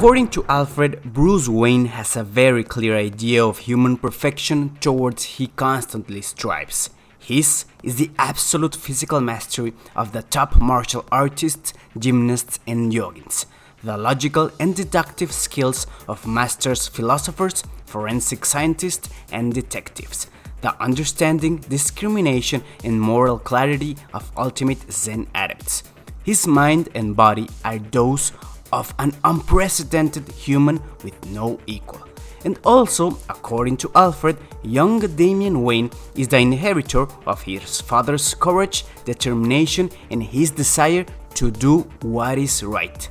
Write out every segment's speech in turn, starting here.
According to Alfred, Bruce Wayne has a very clear idea of human perfection towards he constantly strives. His is the absolute physical mastery of the top martial artists, gymnasts and yogins, the logical and deductive skills of masters philosophers, forensic scientists and detectives, the understanding, discrimination and moral clarity of ultimate Zen adepts. His mind and body are those of an unprecedented human with no equal. And also, according to Alfred, young Damian Wayne is the inheritor of his father's courage, determination and his desire to do what is right.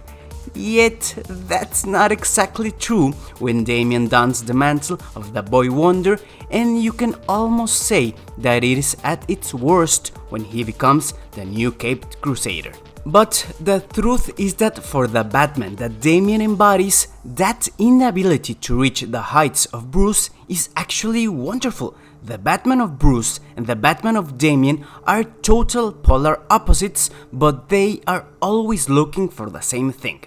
Yet, that's not exactly true when Damian dons the mantle of the boy wonder, and you can almost say that it is at its worst when he becomes the new Caped Crusader. But the truth is that for the Batman that Damian embodies, that inability to reach the heights of Bruce is actually wonderful. The Batman of Bruce and the Batman of Damian are total polar opposites, but they are always looking for the same thing: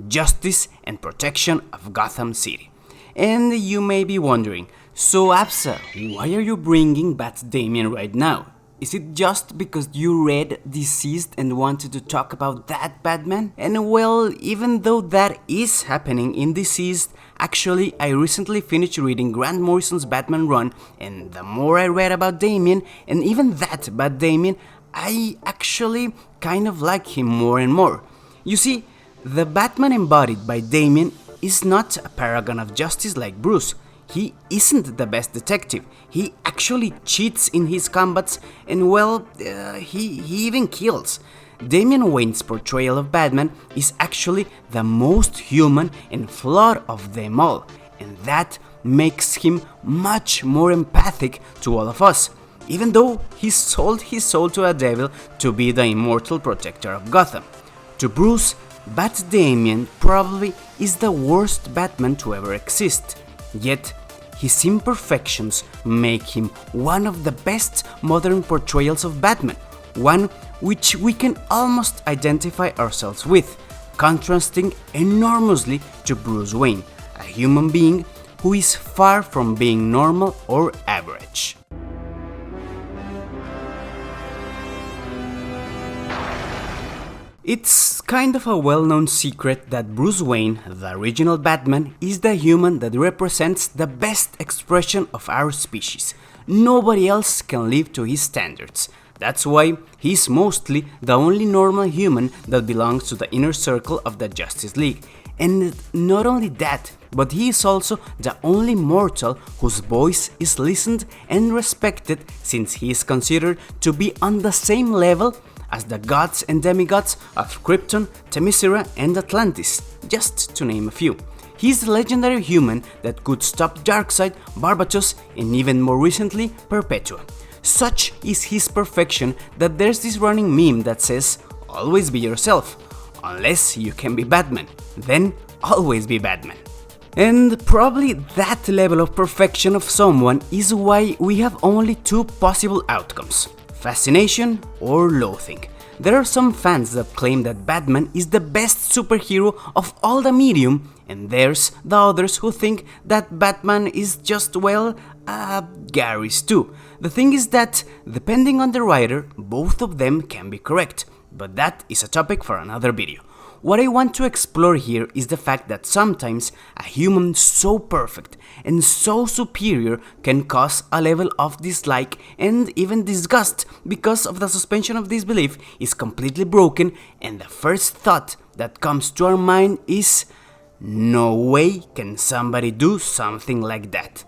justice and protection of Gotham City. And you may be wondering, so Absa, why are you bringing BatDamian right now? Is it just because you read Deceased and wanted to talk about that Batman? And well, even though that is happening in Deceased, actually I recently finished reading Grant Morrison's Batman run, and the more I read about Damian, and even that BatDamian, I actually kind of like him more and more. You see, the Batman embodied by Damian is not a paragon of justice like Bruce. He isn't the best detective. He actually cheats in his combats and well, he even kills. Damian Wayne's portrayal of Batman is actually the most human and flawed of them all, and that makes him much more empathic to all of us, even though he sold his soul to a devil to be the immortal protector of Gotham. To Bruce, BatDamian probably is the worst Batman to ever exist, yet his imperfections make him one of the best modern portrayals of Batman, one which we can almost identify ourselves with, contrasting enormously to Bruce Wayne, a human being who is far from being normal or average. It's kind of a well-known secret that Bruce Wayne, the original Batman, is the human that represents the best expression of our species. Nobody else can live to his standards. That's why he's mostly the only normal human that belongs to the inner circle of the Justice League. And not only that, but he is also the only mortal whose voice is listened and respected, since he is considered to be on the same level as the gods and demigods of Krypton, Themyscira and Atlantis, just to name a few. He's the legendary human that could stop Darkseid, Barbatos and even more recently Perpetua. Such is his perfection that there's this running meme that says, "Always be yourself. Unless you can be Batman, then always be Batman." And probably that level of perfection of someone is why we have only two possible outcomes: fascination or loathing. There are some fans that claim that Batman is the best superhero of all the medium, and there's the others who think that Batman is just, well, Gary's too. The thing is that, depending on the writer, both of them can be correct, but that is a topic for another video. What I want to explore here is the fact that sometimes a human so perfect and so superior can cause a level of dislike and even disgust because of the suspension of disbelief is completely broken, and the first thought that comes to our mind is, no way can somebody do something like that.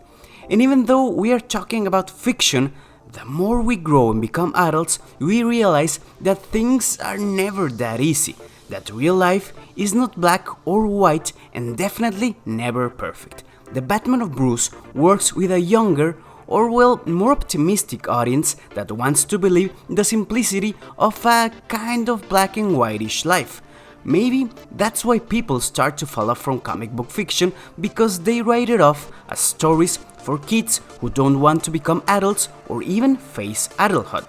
And even though we are talking about fiction, the more we grow and become adults, we realize that things are never that easy. That real life is not black or white and definitely never perfect. The Batman of Bruce works with a younger or, well, more optimistic audience that wants to believe the simplicity of a kind of black and whitish life. Maybe that's why people start to fall off from comic book fiction, because they write it off as stories for kids who don't want to become adults or even face adulthood.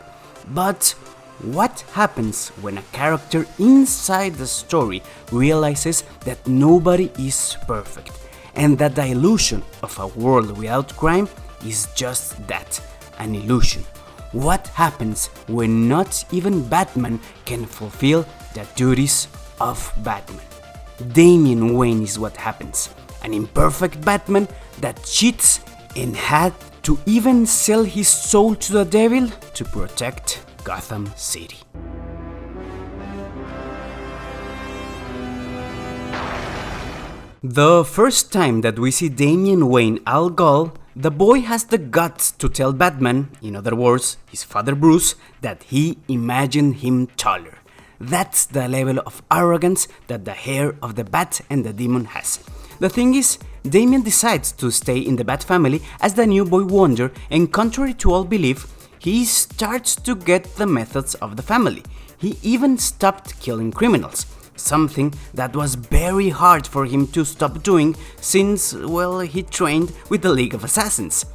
But What happens when a character inside the story realizes that nobody is perfect, and that the illusion of a world without crime is just that, an illusion? What happens when not even Batman can fulfill the duties of Batman? Damian Wayne is what happens, an imperfect Batman that cheats and had to even sell his soul to the devil to protect Gotham City. The first time that we see Damian Wayne Al Ghul, the boy has the guts to tell Batman, in other words, his father Bruce, that he imagined him taller. That's the level of arrogance that the heir of the Bat and the Demon has. The thing is, Damian decides to stay in the Batfamily as the new boy wonder, and contrary to all belief, he starts to get the methods of the family. He even stopped killing criminals, something that was very hard for him to stop doing since, well, he trained with the League of Assassins.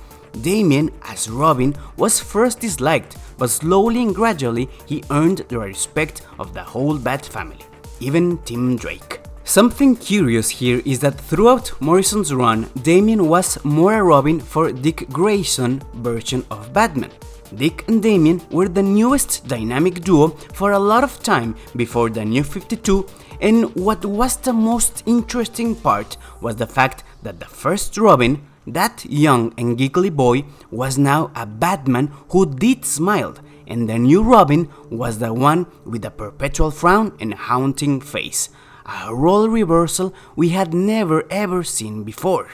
Damian, as Robin, was first disliked, but slowly and gradually he earned the respect of the whole Batfamily, even Tim Drake. Something curious here is that throughout Morrison's run, Damian was more a Robin for Dick Grayson version of Batman. Dick and Damian were the newest dynamic duo for a lot of time before the New 52, and what was the most interesting part was the fact that the first Robin, that young and giggly boy, was now a Batman who did smile, and the new Robin was the one with a perpetual frown and haunting face, a role reversal we had never ever seen before.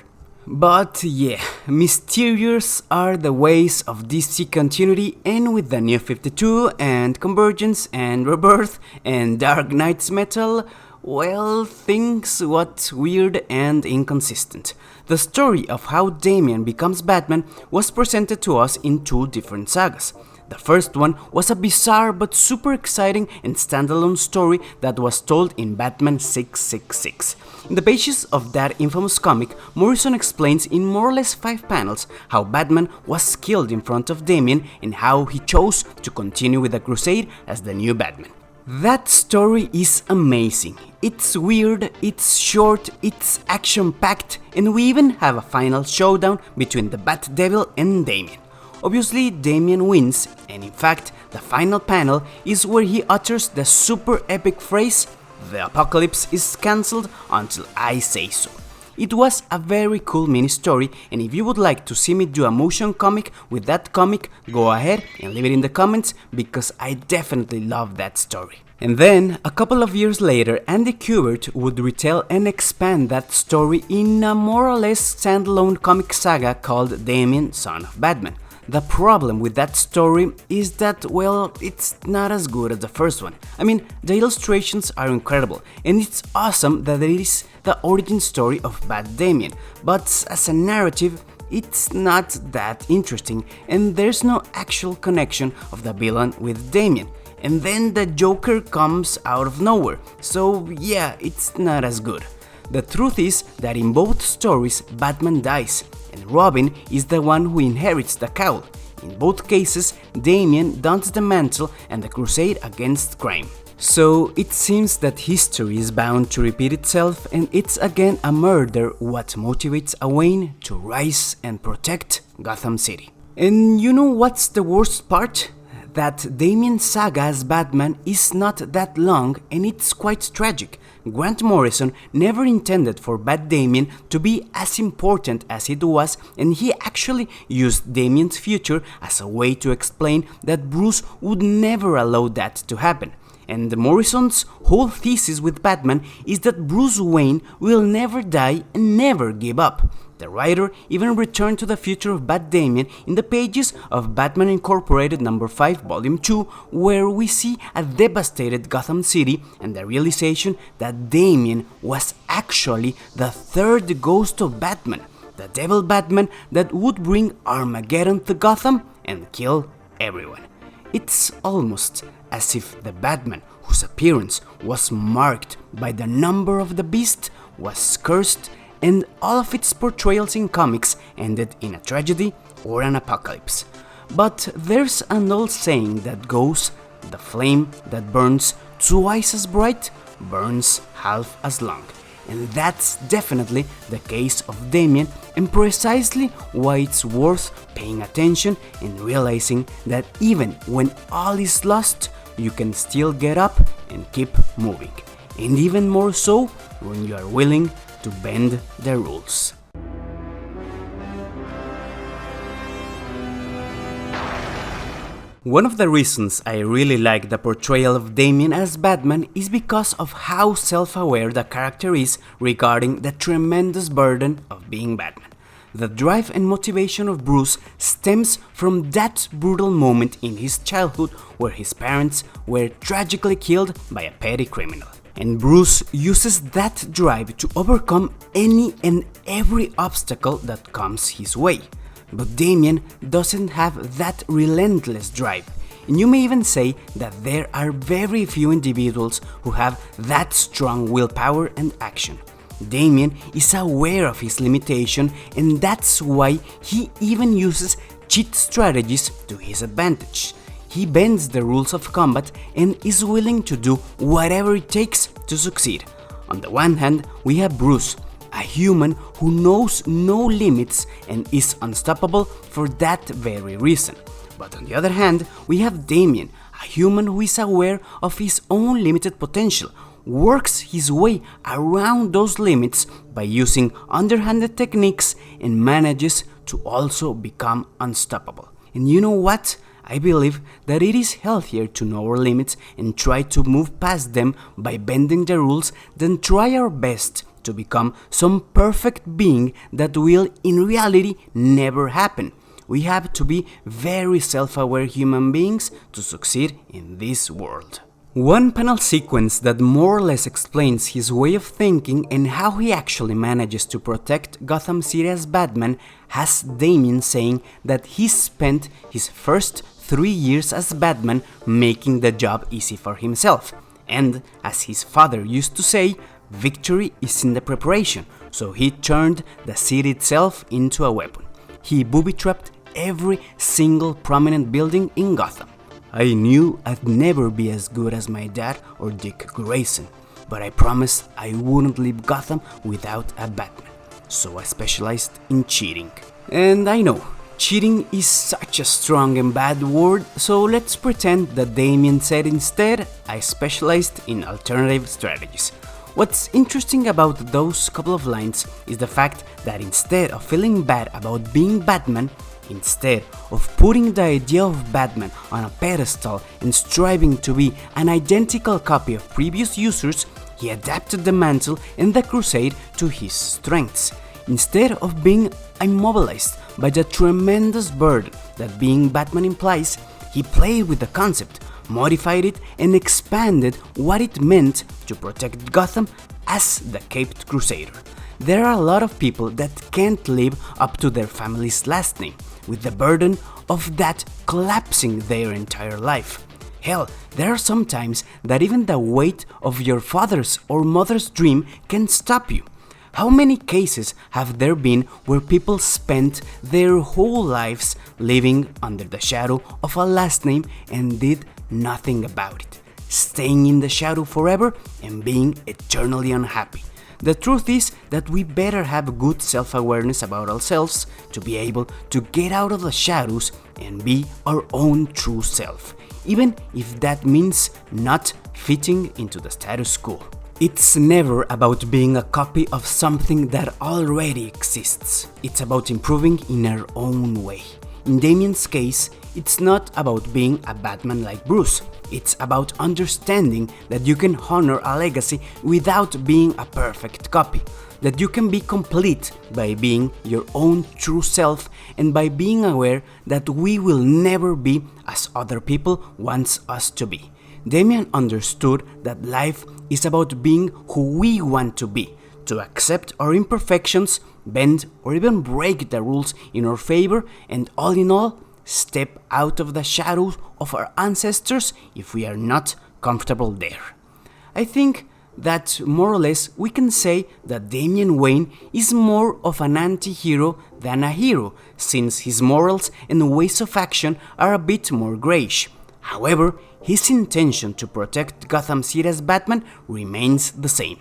But yeah, mysterious are the ways of DC continuity, and with the New 52 and Convergence and Rebirth and Dark Knight's Metal, well, things got weird and inconsistent. The story of how Damian becomes Batman was presented to us in two different sagas. The first one was a bizarre but super exciting and standalone story that was told in Batman 666. In the pages of that infamous comic, Morrison explains in more or less 5 panels how Batman was killed in front of Damian and how he chose to continue with the crusade as the new Batman. That story is amazing. It's weird, it's short, it's action-packed, and we even have a final showdown between the Bat Devil and Damian. Obviously, Damian wins, and in fact, the final panel is where he utters the super epic phrase, "The apocalypse is cancelled until I say so." It was a very cool mini story, and if you would like to see me do a motion comic with that comic, go ahead and leave it in the comments, because I definitely love that story. And then, a couple of years later, Andy Kubert would retell and expand that story in a more or less standalone comic saga called Damian, Son of Batman. The problem with that story is that, well, it's not as good as the first one. I mean, the illustrations are incredible, and it's awesome that it is the origin story of BatDamian, but as a narrative, it's not that interesting, and there's no actual connection of the villain with Damian. And then the Joker comes out of nowhere, so yeah, it's not as good. The truth is that in both stories, Batman dies, and Robin is the one who inherits the cowl. In both cases, Damian dons the mantle and the crusade against crime. So it seems that history is bound to repeat itself, and it's again a murder what motivates a Wayne to rise and protect Gotham City. And you know what's the worst part? That Damian's saga as Batman is not that long, and it's quite tragic. Grant Morrison never intended for BatDamian to be as important as it was, and he actually used Damian's future as a way to explain that Bruce would never allow that to happen. And Morrison's whole thesis with Batman is that Bruce Wayne will never die and never give up. The writer even returned to the future of BatDamian in the pages of Batman Incorporated No. 5 Volume 2, where we see a devastated Gotham City and the realization that Damian was actually the third ghost of Batman, the Devil Batman that would bring Armageddon to Gotham and kill everyone. It's almost as if the Batman, whose appearance was marked by the number of the beast, was cursed, and all of its portrayals in comics ended in a tragedy or an apocalypse. But there's an old saying that goes, the flame that burns twice as bright burns half as long. And that's definitely the case of Damian, and precisely why it's worth paying attention and realizing that even when all is lost, you can still get up and keep moving. And even more so when you are willing to bend the rules. One of the reasons I really like the portrayal of Damian as Batman is because of how self-aware the character is regarding the tremendous burden of being Batman. The drive and motivation of Bruce stems from that brutal moment in his childhood where his parents were tragically killed by a petty criminal. And Bruce uses that drive to overcome any and every obstacle that comes his way. But Damian doesn't have that relentless drive, and you may even say that there are very few individuals who have that strong willpower and action. Damian is aware of his limitation, and that's why he even uses cheat strategies to his advantage. He bends the rules of combat and is willing to do whatever it takes to succeed. On the one hand, we have Bruce, a human who knows no limits and is unstoppable for that very reason. But on the other hand, we have Damian, a human who is aware of his own limited potential, works his way around those limits by using underhanded techniques, and manages to also become unstoppable. And you know what? I believe that it is healthier to know our limits and try to move past them by bending the rules than try our best to become some perfect being that will in reality never happen. We have to be very self-aware human beings to succeed in this world. One panel sequence that more or less explains his way of thinking and how he actually manages to protect Gotham City as Batman has Damian saying that he spent his first 3 years as Batman making the job easy for himself. And as his father used to say, victory is in the preparation, so he turned the city itself into a weapon. He booby-trapped every single prominent building in Gotham. I knew I'd never be as good as my dad or Dick Grayson, but I promised I wouldn't leave Gotham without a Batman, so I specialized in cheating. And I know, cheating is such a strong and bad word, so let's pretend that Damian said instead, I specialized in alternative strategies. What's interesting about those couple of lines is the fact that instead of feeling bad about being Batman, instead of putting the idea of Batman on a pedestal and striving to be an identical copy of previous users, he adapted the mantle and the crusade to his strengths. Instead of being immobilized by the tremendous burden that being Batman implies, he played with the concept, modified it, and expanded what it meant to protect Gotham as the Caped Crusader. There are a lot of people that can't live up to their family's last name, with the burden of that collapsing their entire life. Hell, there are some times that even the weight of your father's or mother's dream can stop you. How many cases have there been where people spent their whole lives living under the shadow of a last name and did nothing about it, staying in the shadow forever and being eternally unhappy? The truth is that we better have good self-awareness about ourselves to be able to get out of the shadows and be our own true self, even if that means not fitting into the status quo. It's never about being a copy of something that already exists. It's about improving in our own way. In Damian's case, it's not about being a Batman like Bruce. It's about understanding that you can honor a legacy without being a perfect copy. That you can be complete by being your own true self and by being aware that we will never be as other people want us to be. Damian understood that life is about being who we want to be, to accept our imperfections, bend or even break the rules in our favor, and all in all, step out of the shadows of our ancestors if we are not comfortable there. I think that more or less we can say that Damian Wayne is more of an anti-hero than a hero, since his morals and ways of action are a bit more grayish. However, his intention to protect Gotham City as Batman remains the same.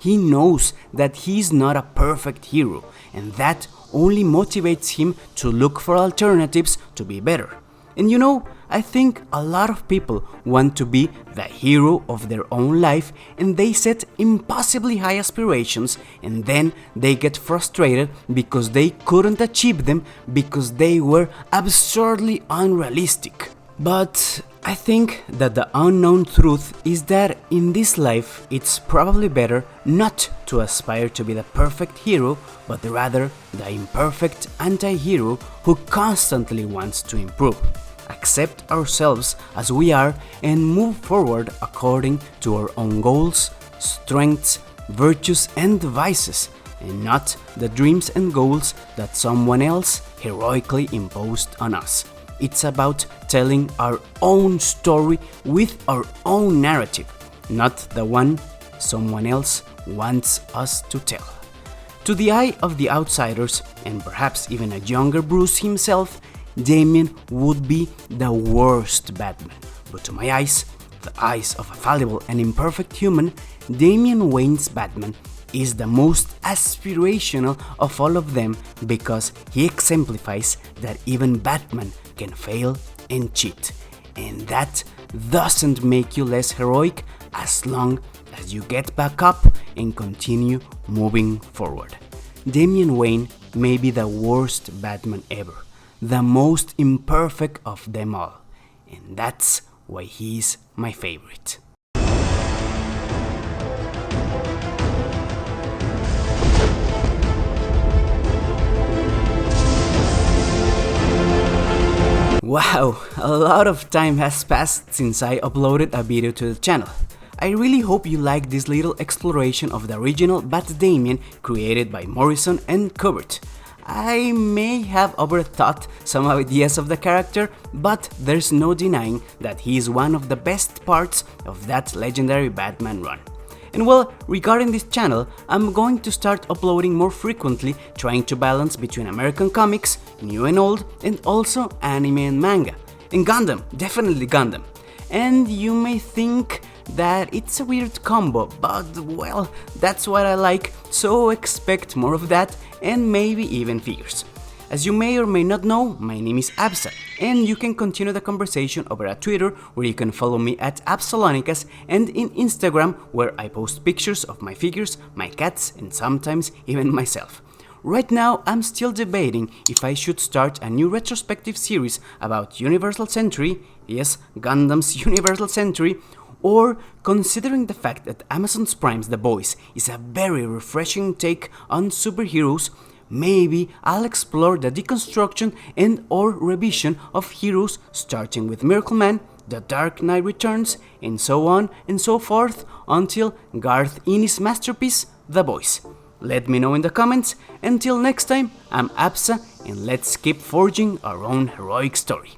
He knows that he is not a perfect hero, and that only motivates him to look for alternatives to be better. And you know, I think a lot of people want to be the hero of their own life, and they set impossibly high aspirations, and then they get frustrated because they couldn't achieve them because they were absurdly unrealistic. But I think that the unknown truth is that in this life it's probably better not to aspire to be the perfect hero, but rather the imperfect anti-hero who constantly wants to improve. Accept ourselves as we are and move forward according to our own goals, strengths, virtues and vices, and not the dreams and goals that someone else heroically imposed on us. It's about telling our own story with our own narrative, not the one someone else wants us to tell. To the eye of the outsiders, and perhaps even a younger Bruce himself, Damian would be the worst Batman. But to my eyes, the eyes of a fallible and imperfect human, Damian Wayne's Batman is the most aspirational of all of them because he exemplifies that even Batman can fail and cheat, and that doesn't make you less heroic as long as you get back up and continue moving forward. Damian Wayne may be the worst Batman ever, the most imperfect of them all, and that's why he's my favorite. Wow, a lot of time has passed since I uploaded a video to the channel. I really hope you liked this little exploration of the original BatDamian created by Morrison and Kubert. I may have overthought some ideas of the character, but there's no denying that he is one of the best parts of that legendary Batman run. And well, regarding this channel, I'm going to start uploading more frequently, trying to balance between American comics, new and old, and also anime and manga. And Gundam, definitely Gundam. And you may think that it's a weird combo, but well, that's what I like, so expect more of that and maybe even figures. As you may or may not know, my name is Absa, and you can continue the conversation over at Twitter, where you can follow me at Absalonicas, and in Instagram, where I post pictures of my figures, my cats, and sometimes even myself. Right now, I'm still debating if I should start a new retrospective series about Universal Century, yes, Gundam's Universal Century, or considering the fact that Amazon Prime's The Boys is a very refreshing take on superheroes, maybe I'll explore the deconstruction and or revision of heroes starting with Miracle Man, The Dark Knight Returns, and so on and so forth until Garth Ennis' masterpiece, The Boys. Let me know in the comments. Until next time, I'm Absa, and let's keep forging our own heroic story.